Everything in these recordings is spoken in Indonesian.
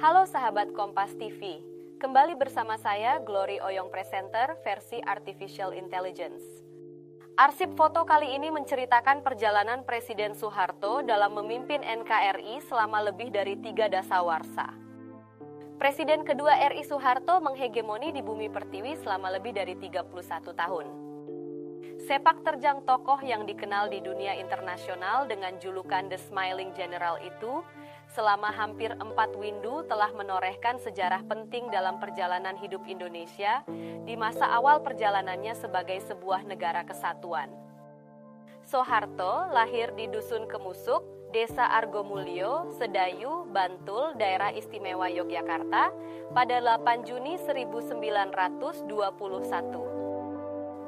Halo sahabat Kompas TV, kembali bersama saya Glory Oyong Presenter versi Artificial Intelligence. Arsip foto kali ini menceritakan perjalanan Presiden Soeharto dalam memimpin NKRI selama lebih dari 3 dasawarsa. Presiden kedua RI Soeharto menghegemoni di bumi pertiwi selama lebih dari 31 tahun. Sepak terjang tokoh yang dikenal di dunia internasional dengan julukan The Smiling General itu, selama hampir 4 windu telah menorehkan sejarah penting dalam perjalanan hidup Indonesia di masa awal perjalanannya sebagai sebuah negara kesatuan. Soeharto lahir di Dusun Kemusuk, Desa Argomulyo, Sedayu, Bantul, Daerah Istimewa Yogyakarta pada 8 Juni 1921.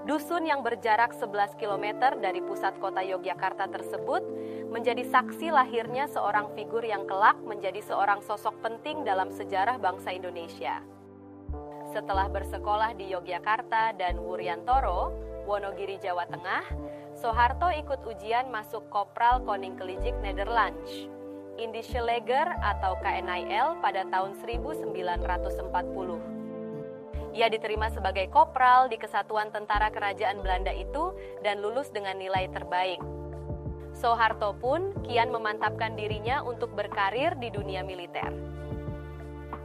Dusun yang berjarak 11 km dari pusat kota Yogyakarta tersebut menjadi saksi lahirnya seorang figur yang kelak menjadi seorang sosok penting dalam sejarah bangsa Indonesia. Setelah bersekolah di Yogyakarta dan Wuryantoro, Wonogiri, Jawa Tengah, Soeharto ikut ujian masuk Kopral Koninklijke Nederlands, Indische Leger atau KNIL pada tahun 1940. Ia diterima sebagai kopral di Kesatuan Tentara Kerajaan Belanda itu dan lulus dengan nilai terbaik. Soeharto pun kian memantapkan dirinya untuk berkarir di dunia militer.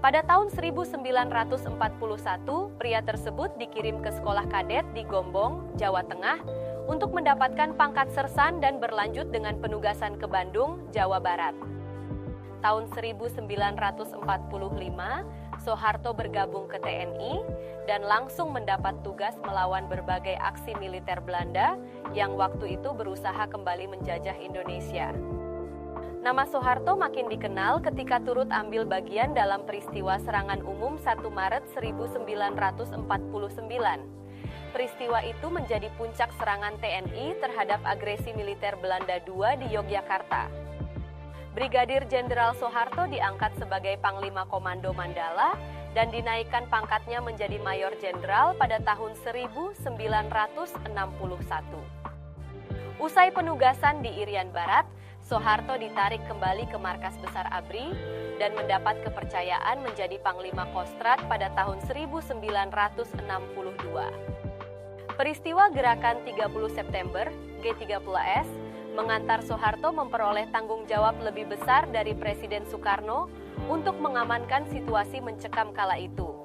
Pada tahun 1941, pria tersebut dikirim ke sekolah kadet di Gombong, Jawa Tengah, untuk mendapatkan pangkat sersan dan berlanjut dengan penugasan ke Bandung, Jawa Barat. Tahun 1945, Soeharto bergabung ke TNI dan langsung mendapat tugas melawan berbagai aksi militer Belanda yang waktu itu berusaha kembali menjajah Indonesia. Nama Soeharto makin dikenal ketika turut ambil bagian dalam peristiwa serangan umum 1 Maret 1949. Peristiwa itu menjadi puncak serangan TNI terhadap agresi militer Belanda II di Yogyakarta. Brigadir Jenderal Soeharto diangkat sebagai Panglima Komando Mandala dan dinaikkan pangkatnya menjadi Mayor Jenderal pada tahun 1961. Usai penugasan di Irian Barat, Soeharto ditarik kembali ke Markas Besar ABRI dan mendapat kepercayaan menjadi Panglima Kostrad pada tahun 1962. Peristiwa Gerakan 30 September, G30S, mengantar Soeharto memperoleh tanggung jawab lebih besar dari Presiden Soekarno untuk mengamankan situasi mencekam kala itu.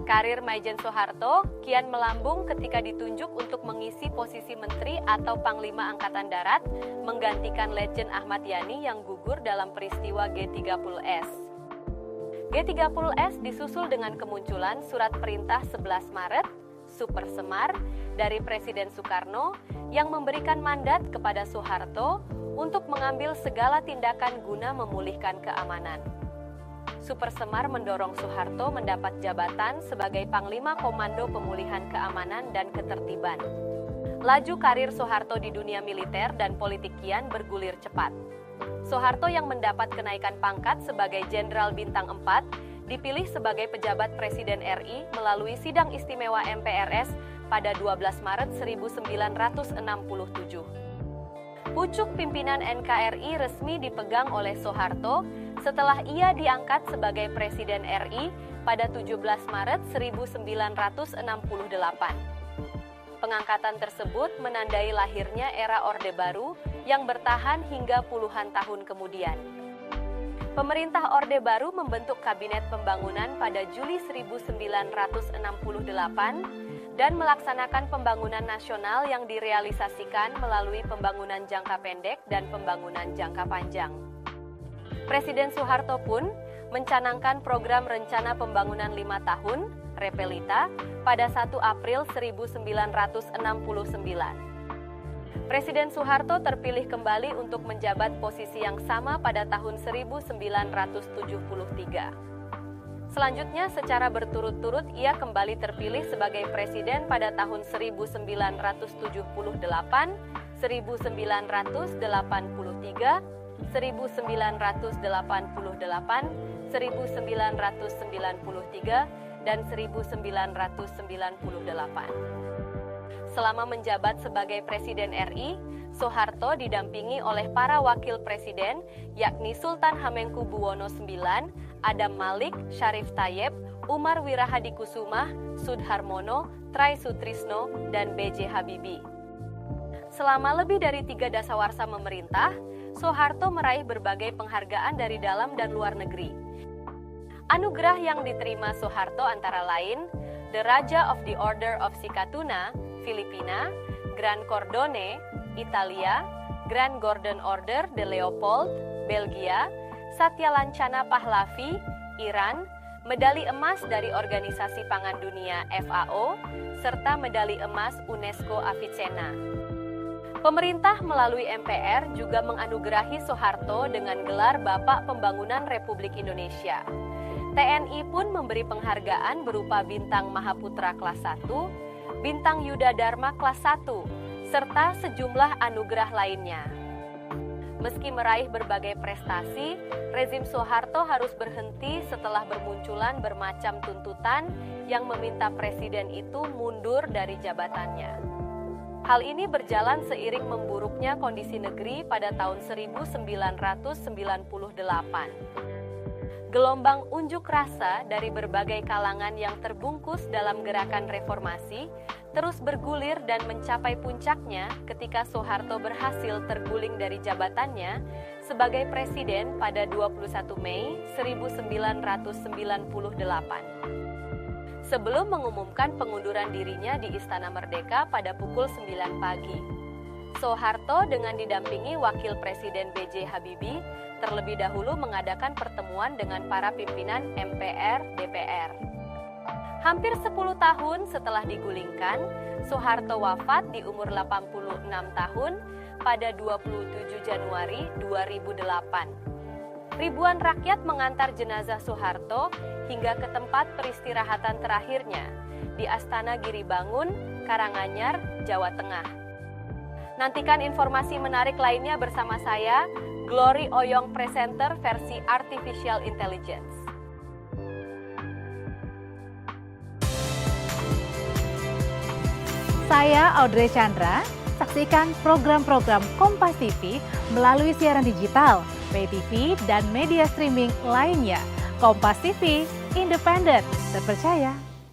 Karir Maijen Soeharto kian melambung ketika ditunjuk untuk mengisi posisi Menteri atau Panglima Angkatan Darat, menggantikan Letjen Ahmad Yani yang gugur dalam peristiwa G30S. G30S disusul dengan kemunculan Surat Perintah 11 Maret, Super Semar, dari Presiden Soekarno yang memberikan mandat kepada Soeharto untuk mengambil segala tindakan guna memulihkan keamanan. Super Semar mendorong Soeharto mendapat jabatan sebagai Panglima Komando Pemulihan Keamanan dan Ketertiban. Laju karir Soeharto di dunia militer dan politik kian bergulir cepat. Soeharto yang mendapat kenaikan pangkat sebagai Jenderal Bintang 4 dipilih sebagai pejabat Presiden RI melalui Sidang Istimewa MPRS pada 12 Maret 1967. Pucuk pimpinan NKRI resmi dipegang oleh Soeharto setelah ia diangkat sebagai Presiden RI pada 17 Maret 1968. Pengangkatan tersebut menandai lahirnya era Orde Baru yang bertahan hingga puluhan tahun kemudian. Pemerintah Orde Baru membentuk Kabinet Pembangunan pada Juli 1968 dan melaksanakan pembangunan nasional yang direalisasikan melalui pembangunan jangka pendek dan pembangunan jangka panjang. Presiden Soeharto pun mencanangkan program Rencana Pembangunan 5 Tahun, Repelita, pada 1 April 1969. Presiden Soeharto terpilih kembali untuk menjabat posisi yang sama pada tahun 1973. Selanjutnya, secara berturut-turut ia kembali terpilih sebagai presiden pada tahun 1978, 1983, 1988, 1993, dan 1998. Selama menjabat sebagai Presiden RI, Soeharto didampingi oleh para wakil presiden, yakni Sultan Hamengkubuwono IX, Adam Malik, Syarif Tayyip, Umar Wirahadikusumah, Sudharmono, Try Sutrisno, dan B.J. Habibie. Selama lebih dari 3 dasawarsa memerintah, Soeharto meraih berbagai penghargaan dari dalam dan luar negeri. Anugerah yang diterima Soeharto antara lain The Raja of the Order of Sikatuna, Filipina, Grand Cordone, Italia, Grand Gordon Order de Leopold, Belgia, Satya Lancana Pahlavi, Iran, medali emas dari Organisasi Pangan Dunia FAO, serta medali emas UNESCO Avicenna. Pemerintah melalui MPR juga menganugerahi Soeharto dengan gelar Bapak Pembangunan Republik Indonesia. TNI pun memberi penghargaan berupa Bintang Mahaputra kelas 1, Bintang Yuda Dharma kelas 1, serta sejumlah anugerah lainnya. Meski meraih berbagai prestasi, rezim Soeharto harus berhenti setelah bermunculan bermacam tuntutan yang meminta presiden itu mundur dari jabatannya. Hal ini berjalan seiring memburuknya kondisi negeri pada tahun 1998. Gelombang unjuk rasa dari berbagai kalangan yang terbungkus dalam gerakan reformasi terus bergulir dan mencapai puncaknya ketika Soeharto berhasil terguling dari jabatannya sebagai presiden pada 21 Mei 1998. Sebelum mengumumkan pengunduran dirinya di Istana Merdeka pada pukul 9 pagi. Soeharto dengan didampingi Wakil Presiden B.J. Habibie terlebih dahulu mengadakan pertemuan dengan para pimpinan MPR, DPR. Hampir 10 tahun setelah digulingkan, Soeharto wafat di umur 86 tahun pada 27 Januari 2008. Ribuan rakyat mengantar jenazah Soeharto hingga ke tempat peristirahatan terakhirnya di Astana Giribangun, Karanganyar, Jawa Tengah. Nantikan informasi menarik lainnya bersama saya, Glory Oyong Presenter versi Artificial Intelligence. Saya Audrey Chandra, saksikan program-program Kompas TV melalui siaran digital, pay TV, dan media streaming lainnya. Kompas TV, independen, terpercaya.